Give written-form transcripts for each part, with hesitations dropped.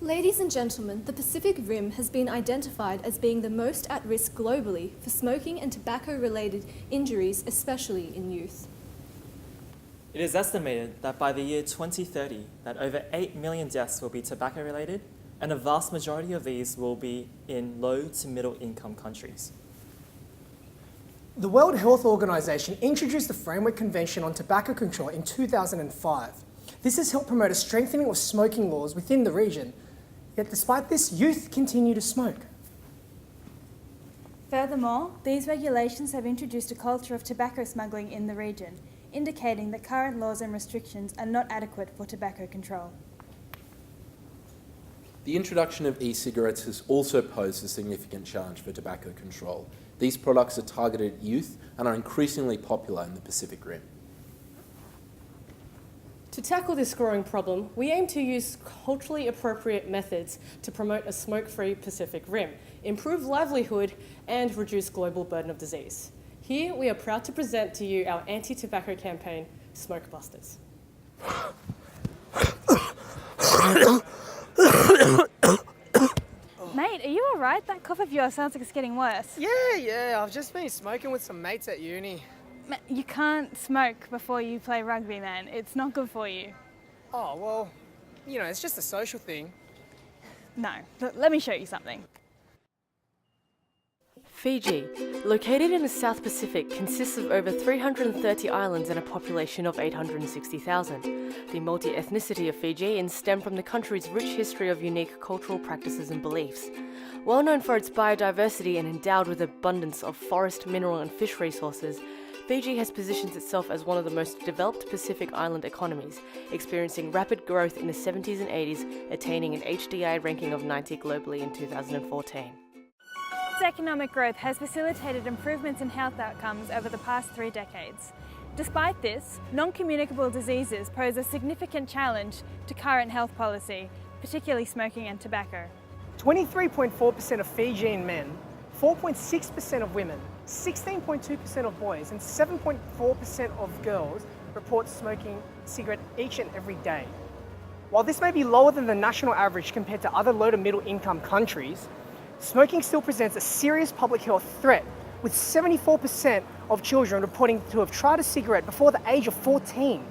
Ladies and gentlemen, the Pacific Rim has been identified as being the most at risk globally for smoking and tobacco-related injuries, especially in youth. It is estimated that by the year 2030, that over 8 million deaths will be tobacco-related, and a vast majority of these will be in low to middle income countries. The World Health Organization introduced the Framework Convention on Tobacco Control in 2005. This has helped promote a strengthening of smoking laws within the region. Yet despite this, youth continue to smoke. Furthermore, these regulations have introduced a culture of tobacco smuggling in the region, indicating that current laws and restrictions are not adequate for tobacco control. The introduction of e-cigarettes has also posed a significant challenge for tobacco control. These products are targeted at youth and are increasingly popular in the Pacific Rim. To tackle this growing problem, we aim to use culturally appropriate methods to promote a smoke-free Pacific Rim, improve livelihood, and reduce global burden of disease. Here, we are proud to present to you our anti-tobacco campaign, Smokebusters. Mate, are you alright? That cough of yours sounds like it's getting worse. Yeah, I've just been smoking with some mates at uni. You can't smoke before you play rugby, man. It's not good for you. Oh, well, it's just a social thing. No, let me show you something. Fiji, located in the South Pacific, consists of over 330 islands and a population of 860,000. The multi-ethnicity of Fijians stem from the country's rich history of unique cultural practices and beliefs. Well known for its biodiversity and endowed with abundance of forest, mineral and fish resources, Fiji has positioned itself as one of the most developed Pacific Island economies, experiencing rapid growth in the 70s and 80s, attaining an HDI ranking of 90 globally in 2014. Its economic growth has facilitated improvements in health outcomes over the past 3 decades. Despite this, non-communicable diseases pose a significant challenge to current health policy, particularly smoking and tobacco. 23.4% of Fijian men, 4.6% of women, 16.2% of boys and 7.4% of girls report smoking a cigarette each and every day. While this may be lower than the national average compared to other low to middle income countries, smoking still presents a serious public health threat, with 74% of children reporting to have tried a cigarette before the age of 14.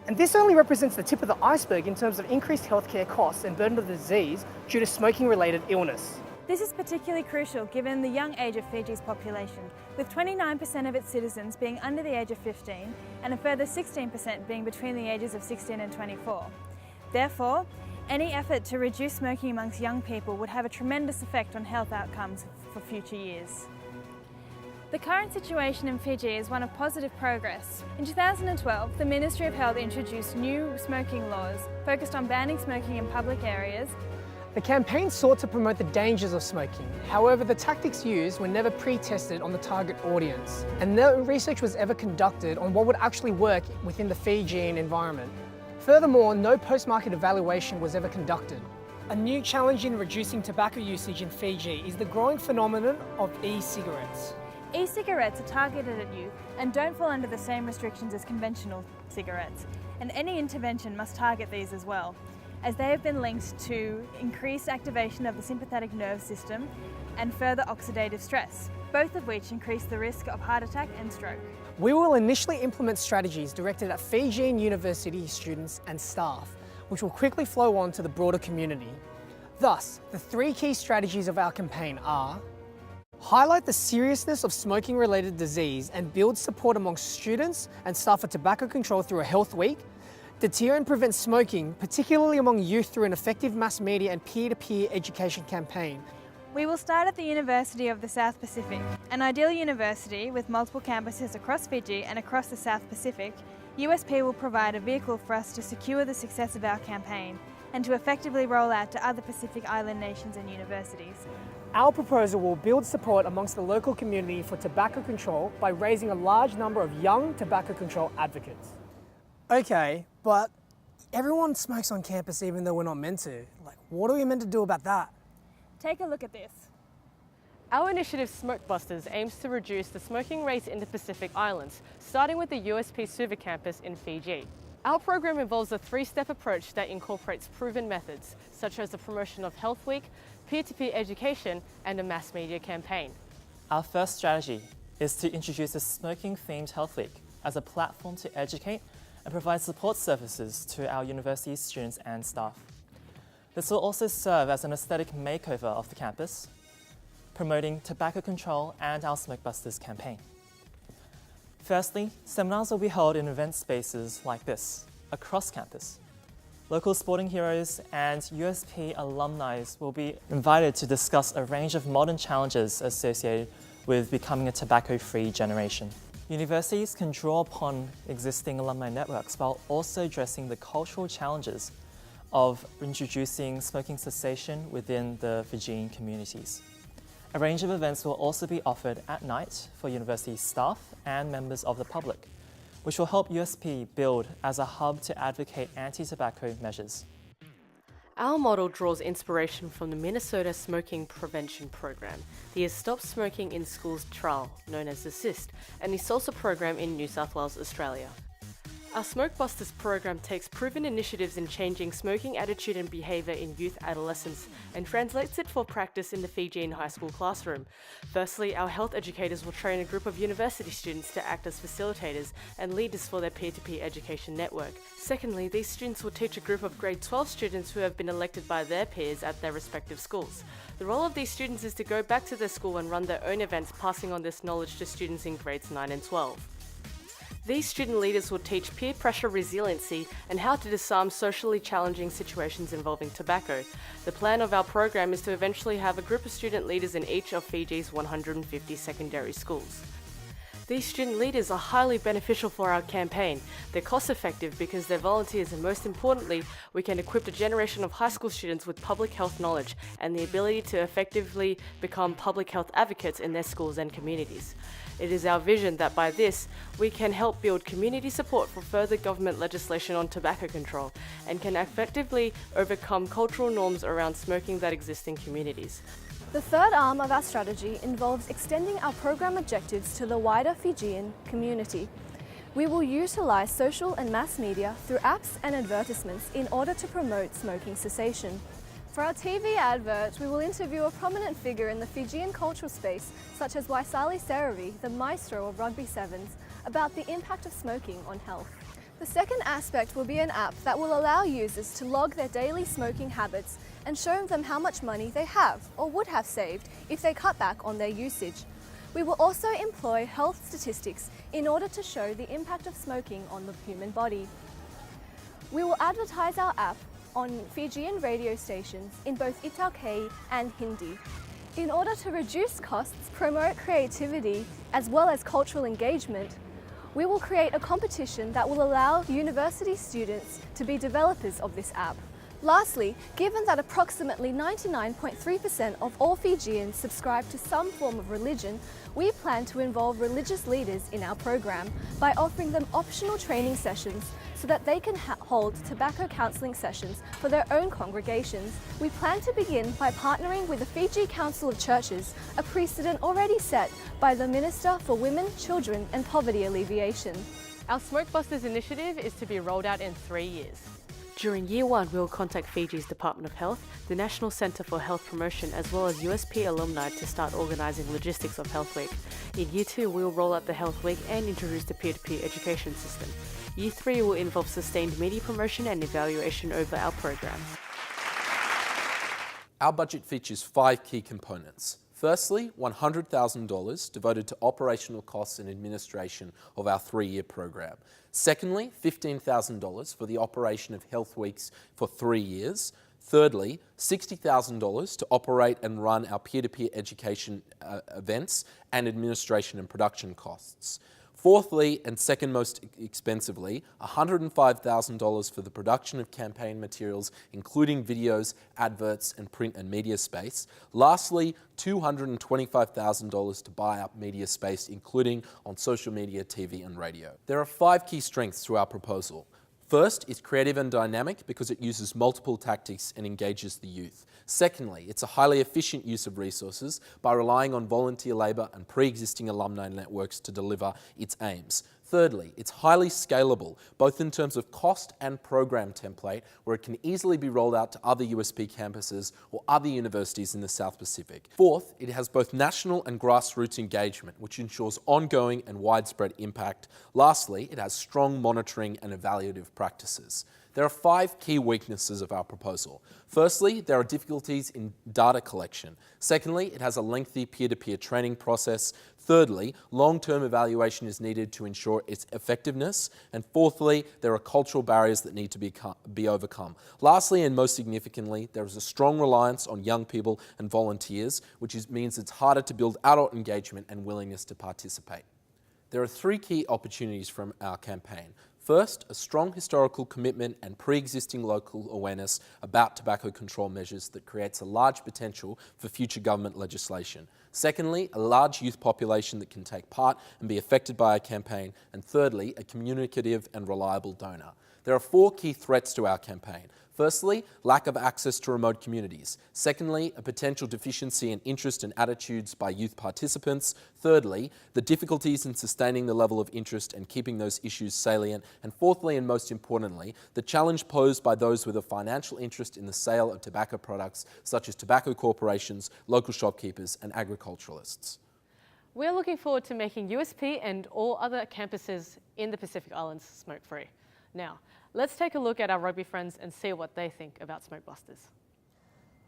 And this only represents the tip of the iceberg in terms of increased healthcare costs and burden of disease due to smoking-related illness. This is particularly crucial given the young age of Fiji's population, with 29% of its citizens being under the age of 15 and a further 16% being between the ages of 16 and 24. Therefore, any effort to reduce smoking amongst young people would have a tremendous effect on health outcomes for future years. The current situation in Fiji is one of positive progress. In 2012, the Ministry of Health introduced new smoking laws focused on banning smoking in public areas. The campaign sought to promote the dangers of smoking. However, the tactics used were never pre-tested on the target audience, and no research was ever conducted on what would actually work within the Fijian environment. Furthermore, no post-market evaluation was ever conducted. A new challenge in reducing tobacco usage in Fiji is the growing phenomenon of e-cigarettes. E-cigarettes are targeted at youth and don't fall under the same restrictions as conventional cigarettes, and any intervention must target these as well, as they have been linked to increased activation of the sympathetic nerve system and further oxidative stress, both of which increase the risk of heart attack and stroke. We will initially implement strategies directed at Fijian university students and staff, which will quickly flow on to the broader community. Thus, the 3 key strategies of our campaign are: highlight the seriousness of smoking-related disease and build support amongst students and staff for tobacco control through a health week, deter and prevent smoking, particularly among youth, through an effective mass media and peer-to-peer education campaign. We will start at the University of the South Pacific, an ideal university with multiple campuses across Fiji and across the South Pacific. USP will provide a vehicle for us to secure the success of our campaign and to effectively roll out to other Pacific Island nations and universities. Our proposal will build support amongst the local community for tobacco control by raising a large number of young tobacco control advocates. Okay, but everyone smokes on campus even though we're not meant to. What are we meant to do about that? Take a look at this. Our initiative Smokebusters aims to reduce the smoking rates in the Pacific Islands, starting with the USP Suva campus in Fiji. Our program involves a three-step approach that incorporates proven methods, such as the promotion of Health Week, peer-to-peer education, and a mass media campaign. Our first strategy is to introduce a smoking-themed Health Week as a platform to educate and provide support services to our university students and staff. This will also serve as an aesthetic makeover of the campus, promoting tobacco control and our Smokebusters campaign. Firstly, seminars will be held in event spaces like this, across campus. Local sporting heroes and USP alumni will be invited to discuss a range of modern challenges associated with becoming a tobacco-free generation. Universities can draw upon existing alumni networks while also addressing the cultural challenges of introducing smoking cessation within the Fijian communities. A range of events will also be offered at night for university staff and members of the public, which will help USP build as a hub to advocate anti-tobacco measures. Our model draws inspiration from the Minnesota Smoking Prevention Program, the Stop Smoking in Schools trial, known as ASSIST, and the SALSA program in New South Wales, Australia. Our Smokebusters program takes proven initiatives in changing smoking attitude and behaviour in youth adolescents and translates it for practice in the Fijian high school classroom. Firstly, our health educators will train a group of university students to act as facilitators and leaders for their peer-to-peer education network. Secondly, these students will teach a group of grade 12 students who have been elected by their peers at their respective schools. The role of these students is to go back to their school and run their own events, passing on this knowledge to students in grades 9 and 12. These student leaders will teach peer pressure resiliency and how to disarm socially challenging situations involving tobacco. The plan of our program is to eventually have a group of student leaders in each of Fiji's 150 secondary schools. These student leaders are highly beneficial for our campaign. They're cost effective because they're volunteers, and most importantly, we can equip a generation of high school students with public health knowledge and the ability to effectively become public health advocates in their schools and communities. It is our vision that by this, we can help build community support for further government legislation on tobacco control and can effectively overcome cultural norms around smoking that exist in communities. The third arm of our strategy involves extending our program objectives to the wider Fijian community. We will utilise social and mass media through apps and advertisements in order to promote smoking cessation. For our TV advert, we will interview a prominent figure in the Fijian cultural space, such as Waisali Saravi, the maestro of rugby sevens, about the impact of smoking on health. The second aspect will be an app that will allow users to log their daily smoking habits and show them how much money they have or would have saved if they cut back on their usage. We will also employ health statistics in order to show the impact of smoking on the human body. We will advertise our app on Fijian radio stations in both Itāukei and Hindi. In order to reduce costs, promote creativity, as well as cultural engagement, we will create a competition that will allow university students to be developers of this app. Lastly, given that approximately 99.3% of all Fijians subscribe to some form of religion, we plan to involve religious leaders in our program by offering them optional training sessions so that they can hold tobacco counselling sessions for their own congregations. We plan to begin by partnering with the Fiji Council of Churches, a precedent already set by the Minister for Women, Children and Poverty Alleviation. Our Smokebusters initiative is to be rolled out in 3 years. During year 1, we will contact Fiji's Department of Health, the National Centre for Health Promotion, as well as USP alumni to start organising logistics of Health Week. In year 2, we will roll out the Health Week and introduce the peer-to-peer education system. Year 3 will involve sustained media promotion and evaluation over our program. Our budget features 5 key components. Firstly, $100,000 devoted to operational costs and administration of our 3-year program. Secondly, $15,000 for the operation of Health Weeks for 3 years. Thirdly, $60,000 to operate and run our peer-to-peer education events and administration and production costs. Fourthly, and second most expensively, $105,000 for the production of campaign materials, including videos, adverts, and print and media space. Lastly, $225,000 to buy up media space, including on social media, TV, and radio. There are 5 key strengths to our proposal. First, it's creative and dynamic because it uses multiple tactics and engages the youth. Secondly, it's a highly efficient use of resources by relying on volunteer labour and pre-existing alumni networks to deliver its aims. Thirdly, it's highly scalable, both in terms of cost and program template, where it can easily be rolled out to other USP campuses or other universities in the South Pacific. Fourth, it has both national and grassroots engagement, which ensures ongoing and widespread impact. Lastly, it has strong monitoring and evaluative practices. There are 5 key weaknesses of our proposal. Firstly, there are difficulties in data collection. Secondly, it has a lengthy peer-to-peer training process. Thirdly, long-term evaluation is needed to ensure its effectiveness. And fourthly, there are cultural barriers that need to be overcome. Lastly, and most significantly, there is a strong reliance on young people and volunteers, which means it's harder to build adult engagement and willingness to participate. There are 3 key opportunities from our campaign. First, a strong historical commitment and pre-existing local awareness about tobacco control measures that creates a large potential for future government legislation. Secondly, a large youth population that can take part and be affected by our campaign. And thirdly, a communicative and reliable donor. There are 4 key threats to our campaign. Firstly, lack of access to remote communities. Secondly, a potential deficiency in interest and attitudes by youth participants. Thirdly, the difficulties in sustaining the level of interest and keeping those issues salient. And fourthly, and most importantly, the challenge posed by those with a financial interest in the sale of tobacco products, such as tobacco corporations, local shopkeepers, and agriculturalists. We're looking forward to making USP and all other campuses in the Pacific Islands smoke-free. Now, let's take a look at our rugby friends and see what they think about Smokebusters.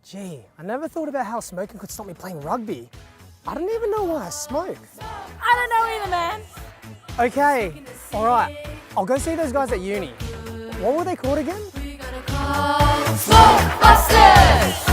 Gee, I never thought about how smoking could stop me playing rugby. I don't even know why I smoke. I don't know either, man. Okay, all right. I'll go see those guys at uni. What were they called again? Smokebusters!